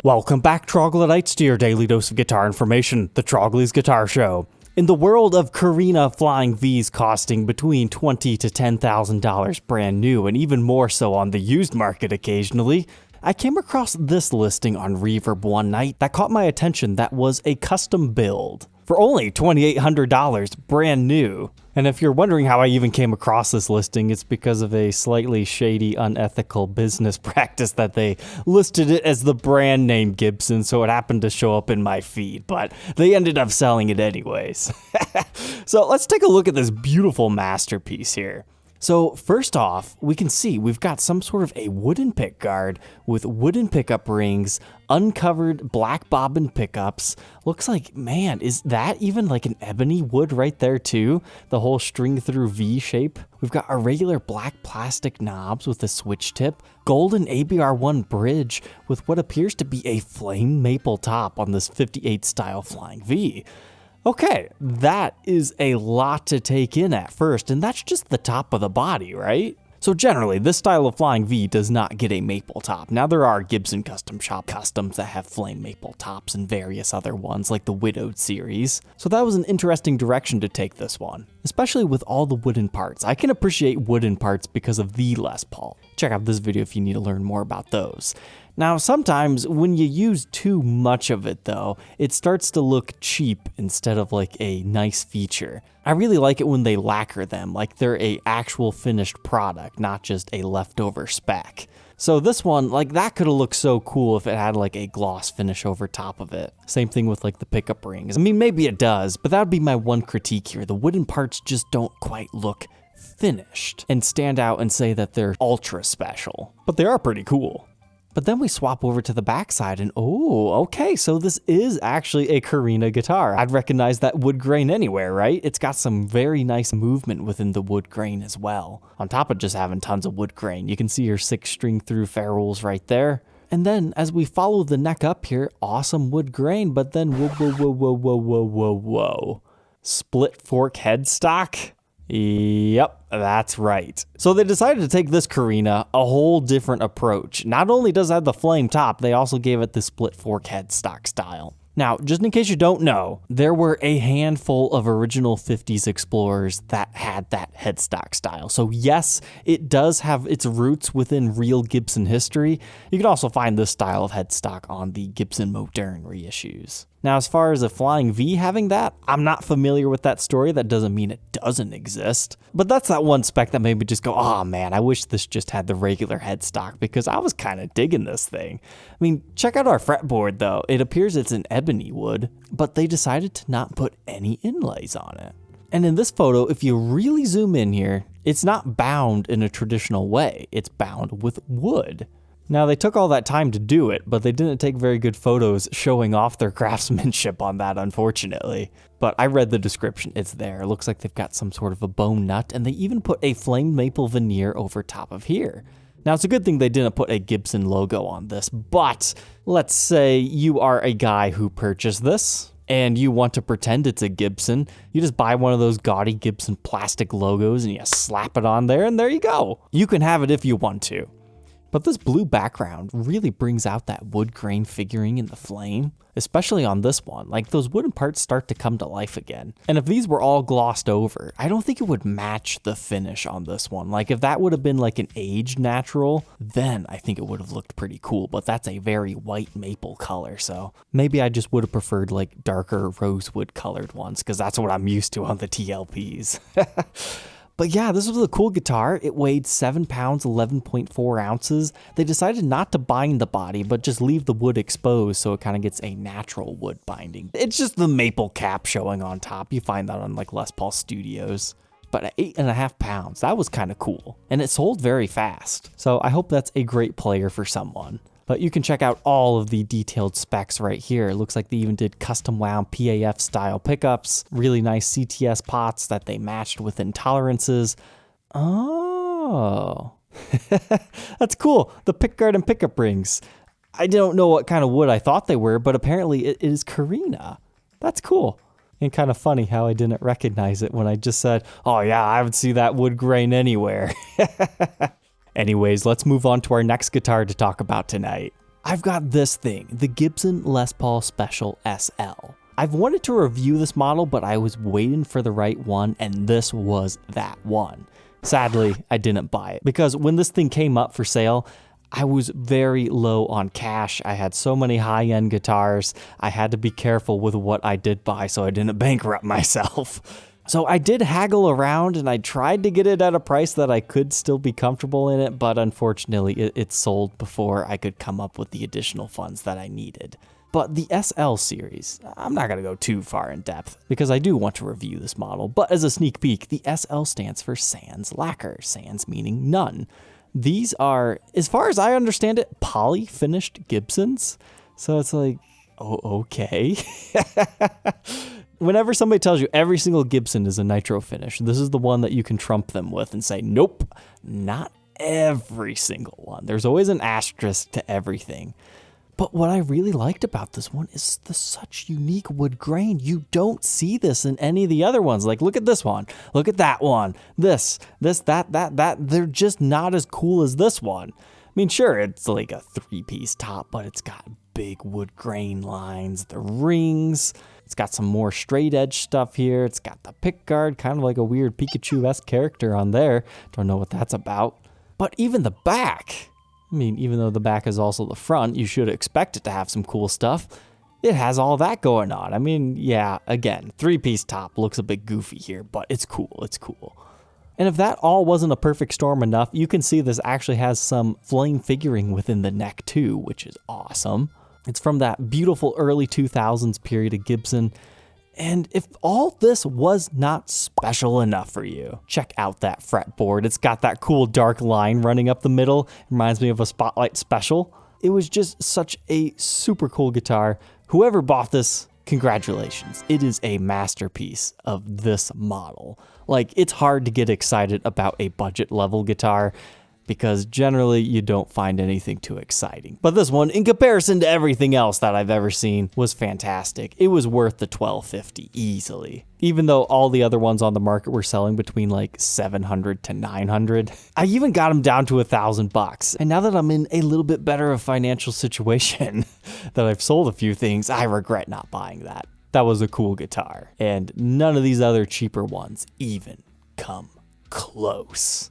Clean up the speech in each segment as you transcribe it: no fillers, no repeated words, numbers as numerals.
Welcome back, Troglodytes, to your daily dose of guitar information, the Trogly's Guitar Show. In the world of Korina Flying Vs costing between $20,000 to $10,000 brand new, and even more so on the used market occasionally, I came across this listing on Reverb one night that caught my attention that was a custom build for only $2,800 brand new. And if you're wondering how I even came across this listing, it's because of a slightly shady, unethical business practice that they listed it as the brand name Gibson, so it happened to show up in my feed, but they ended up selling it anyways. So let's take a look at this beautiful masterpiece here. So first off, we can see we've got some sort of a wooden pickguard with wooden pickup rings, uncovered black bobbin pickups. Looks like, man, is that even like an ebony wood right there too? The whole string through V shape. We've got our regular black plastic knobs with a switch tip, golden ABR1 bridge with what appears to be a flame maple top on this 58 style Flying V. Okay, that is a lot to take in at first, and that's just the top of the body, right? So generally, this style of Flying V does not get a maple top. Now there are Gibson custom shop customs that have flame maple tops and various other ones like the Widowed series. So that was an interesting direction to take this one, especially with all the wooden parts. I can appreciate wooden parts because of the Les Paul. Check out this video if you need to learn more about those. Now, sometimes when you use too much of it though, it starts to look cheap instead of like a nice feature. I really like it when they lacquer them, like they're a actual finished product, not just a leftover spec. So this one, like that could have looked so cool if it had like a gloss finish over top of it. Same thing with like the pickup rings. I mean, maybe it does, but that would be my one critique here. The wooden parts just don't quite look finished and stand out and say that they're ultra special, but they are pretty cool. But then we swap over to the backside and oh, okay, so this is actually a Korina guitar. I'd recognize that wood grain anywhere, right? It's got some very nice movement within the wood grain as well. On top of just having tons of wood grain, you can see your 6-string through ferrules right there. And then as we follow the neck up here, awesome wood grain, but then whoa. Split fork headstock? Yep, that's right. So they decided to take this Korina a whole different approach. Not only does it have the flame top, they also gave it the split fork headstock style. Now, just in case you don't know, there were a handful of original 50s Explorers that had that headstock style. So yes, it does have its roots within real Gibson history. You can also find this style of headstock on the Gibson Modern reissues. Now, as far as a Flying V having that, I'm not familiar with that story. That doesn't mean it doesn't exist. But that's that one spec that made me just go, oh man, I wish this just had the regular headstock because I was kind of digging this thing. I mean, check out our fretboard though. It appears it's an ebony wood, but they decided to not put any inlays on it. And in this photo, if you really zoom in here, it's not bound in a traditional way. It's bound with wood. Now, they took all that time to do it, but they didn't take very good photos showing off their craftsmanship on that, unfortunately. But I read the description, it's there. It looks like they've got some sort of a bone nut, and they even put a flame maple veneer over top of here. Now, it's a good thing they didn't put a Gibson logo on this, but let's say you are a guy who purchased this, and you want to pretend it's a Gibson. You just buy one of those gaudy Gibson plastic logos, and you slap it on there, and there you go. You can have it if you want to. But this blue background really brings out that wood grain figuring in the flame, especially on this one. Like those wooden parts start to come to life again. And if these were all glossed over, I don't think it would match the finish on this one. Like if that would have been like an aged natural, then I think it would have looked pretty cool, but that's a very white maple color. So maybe I just would have preferred like darker rosewood colored ones because that's what I'm used to on the TLPs. But yeah, this was a cool guitar. It weighed 7 pounds, 11.4 ounces. They decided not to bind the body, but just leave the wood exposed so it kind of gets a natural wood binding. It's just the maple cap showing on top. You find that on like Les Paul Studios. But at 8.5 pounds, that was kind of cool. And it sold very fast. So I hope that's a great player for someone. But you can check out all of the detailed specs right here. It looks like they even did custom wound PAF style pickups, really nice CTS pots that they matched with intolerances. Oh, that's cool. The pickguard and pickup rings. I don't know what kind of wood I thought they were, but apparently it is Korina. That's cool. And kind of funny how I didn't recognize it when I just said, oh yeah, I would see that wood grain anywhere. Anyways, let's move on to our next guitar to talk about tonight. I've got this thing, the Gibson Les Paul Special SL. I've wanted to review this model, but I was waiting for the right one, and this was that one. Sadly, I didn't buy it because when this thing came up for sale, I was very low on cash. I had so many high-end guitars. I had to be careful with what I did buy so I didn't bankrupt myself. So I did haggle around and I tried to get it at a price that I could still be comfortable in it, but unfortunately it sold before I could come up with the additional funds that I needed. But the SL series, I'm not going to go too far in depth because I do want to review this model, but as a sneak peek, the SL stands for Sans Lacquer, sans meaning none. These are, as far as I understand it, poly-finished Gibsons. So it's like, oh, okay. Whenever somebody tells you every single Gibson is a nitro finish, this is the one that you can trump them with and say, nope, not every single one. There's always an asterisk to everything. But what I really liked about this one is the such unique wood grain. You don't see this in any of the other ones. Like, look at this one. Look at that one. This, that. They're just not as cool as this one. I mean, sure, it's like a 3-piece top, but it's got big wood grain lines, the rings. It's got some more straight edge stuff here. It's got the pick guard, kind of like a weird Pikachu-esque character on there. Don't know what that's about. But even the back, I mean, even though the back is also the front, you should expect it to have some cool stuff. It has all that going on. I mean, yeah, again, 3-piece top looks a bit goofy here, but it's cool. It's cool. And if that all wasn't a perfect storm enough, you can see this actually has some flame figuring within the neck too, which is awesome. It's from that beautiful early 2000s period of Gibson. And if all this was not special enough for you, check out that fretboard. It's got that cool dark line running up the middle. It reminds me of a Spotlight Special. It was just such a super cool guitar. Whoever bought this, congratulations. It is a masterpiece of this model. Like, it's hard to get excited about a budget level guitar because generally you don't find anything too exciting. But this one, in comparison to everything else that I've ever seen, was fantastic. It was worth the $1,250 easily. Even though all the other ones on the market were selling between like $700 to $900. I even got them down to $1,000. And now that I'm in a little bit better of financial situation, that I've sold a few things, I regret not buying that. That was a cool guitar. And none of these other cheaper ones even come close.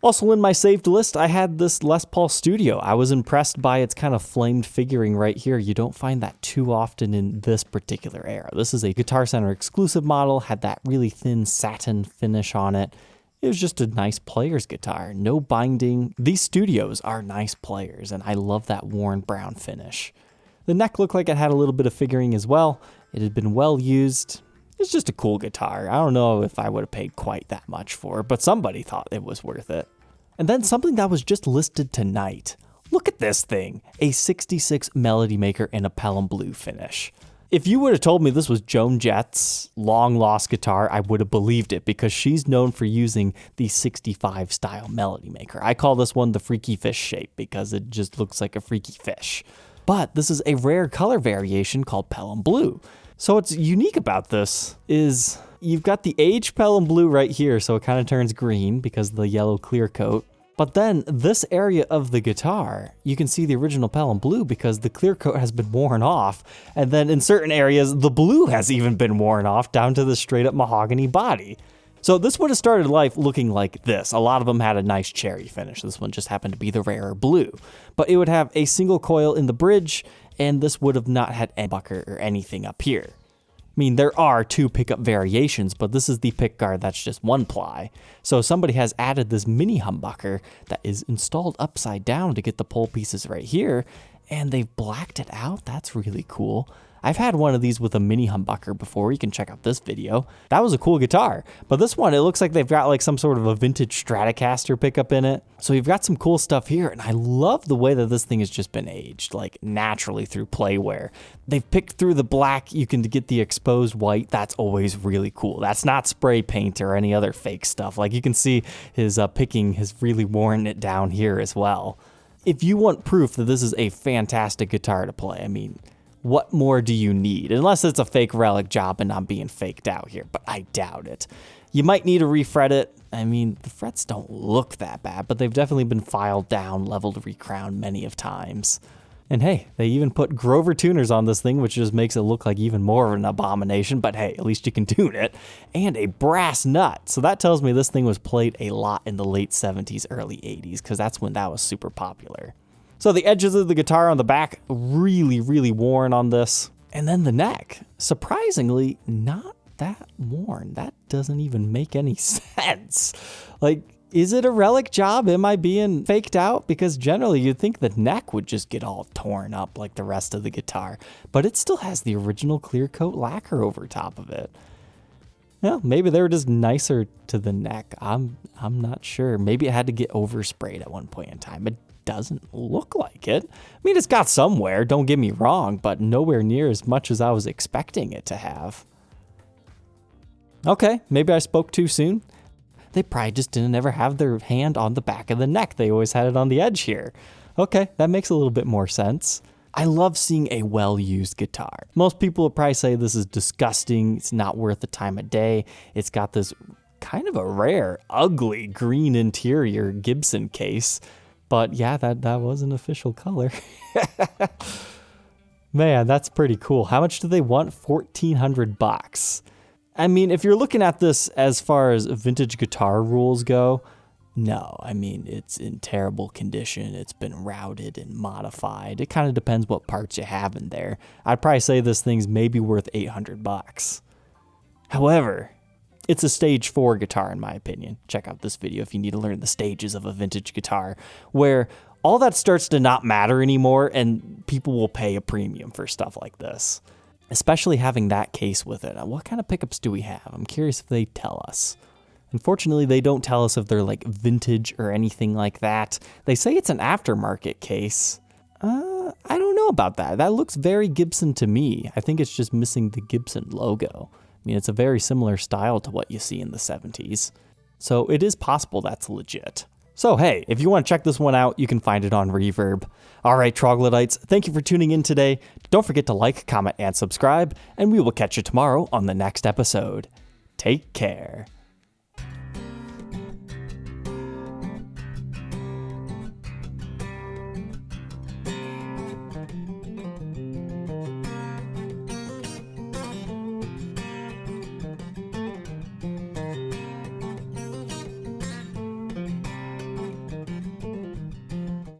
Also in my saved list, I had this Les Paul Studio. I was impressed by its kind of flamed figuring right here. You don't find that too often in this particular era. This is a Guitar Center exclusive model, had that really thin satin finish on it. It was just a nice player's guitar, no binding. These Studios are nice players, and I love that worn brown finish. The neck looked like it had a little bit of figuring as well. It had been well used. It's just a cool guitar. I don't know if I would have paid quite that much for it, but somebody thought it was worth it. And then something that was just listed tonight. Look at this thing, a 66 Melody Maker in a Pelham Blue finish. If you would have told me this was Joan Jett's long lost guitar, I would have believed it because she's known for using the 65 style Melody Maker. I call this one the freaky fish shape because it just looks like a freaky fish. But this is a rare color variation called Pelham Blue. So what's unique about this is you've got the aged Pelham Blue right here, so it kind of turns green because of the yellow clear coat. But then this area of the guitar, you can see the original Pelham Blue because the clear coat has been worn off. And then in certain areas, the blue has even been worn off down to the straight up mahogany body. So this would have started life looking like this. A lot of them had a nice cherry finish. This one just happened to be the rarer blue. But it would have a single coil in the bridge, and this would have not had any humbucker or anything up here. I mean, there are 2 pickup variations, but this is the pick guard that's just 1 ply. So somebody has added this mini humbucker that is installed upside down to get the pole pieces right here, and they've blacked it out. That's really cool. I've had one of these with a mini humbucker before. You can check out this video. That was a cool guitar. But this one, it looks like they've got like some sort of a vintage Stratocaster pickup in it. So you've got some cool stuff here. And I love the way that this thing has just been aged, like naturally through play wear. They've picked through the black. You can get the exposed white. That's always really cool. That's not spray paint or any other fake stuff. Like you can see his picking has really worn it down here as well. If you want proof that this is a fantastic guitar to play, I mean, what more do you need? Unless it's a fake relic job and I'm being faked out here, but I doubt it. You might need to refret it. I mean, the frets don't look that bad, but they've definitely been filed down, leveled, recrowned many of times. And hey, they even put Grover tuners on this thing, which just makes it look like even more of an abomination, but hey, at least you can tune it. And a brass nut. So that tells me this thing was played a lot in the late 70s, early 80s, because that's when that was super popular. So the edges of the guitar on the back, really, really worn on this. And then the neck, surprisingly, not that worn. That doesn't even make any sense. Like, is it a relic job? Am I being faked out? Because generally you'd think the neck would just get all torn up like the rest of the guitar, but it still has the original clear coat lacquer over top of it. Well, maybe they were just nicer to the neck. I'm not sure. Maybe it had to get oversprayed at one point in time. It doesn't look like it. I mean, it's got some wear, don't get me wrong, but nowhere near as much as I was expecting it to have. Okay, maybe I spoke too soon. They probably just didn't ever have their hand on the back of the neck. They always had it on the edge here. Okay, that makes a little bit more sense. I love seeing a well-used guitar. Most people would probably say this is disgusting. It's not worth the time of day. It's got this kind of a rare, ugly green interior Gibson case. But yeah, that was an official color. Man, that's pretty cool. How much do they want? $1,400. I mean, if you're looking at this as far as vintage guitar rules go, no. I mean, it's in terrible condition. It's been routed and modified. It kind of depends what parts you have in there. I'd probably say this thing's maybe worth $800. However, it's a stage 4 guitar in my opinion. Check out this video if you need to learn the stages of a vintage guitar, where all that starts to not matter anymore and people will pay a premium for stuff like this. Especially having that case with it. What kind of pickups do we have? I'm curious if they tell us. Unfortunately, they don't tell us if they're like vintage or anything like that. They say it's an aftermarket case. I don't know about that. That looks very Gibson to me. I think it's just missing the Gibson logo. I mean, it's a very similar style to what you see in the 70s. So it is possible that's legit. So hey, if you want to check this one out, you can find it on Reverb. All right, Troglodytes, thank you for tuning in today. Don't forget to like, comment, and subscribe, and we will catch you tomorrow on the next episode. Take care.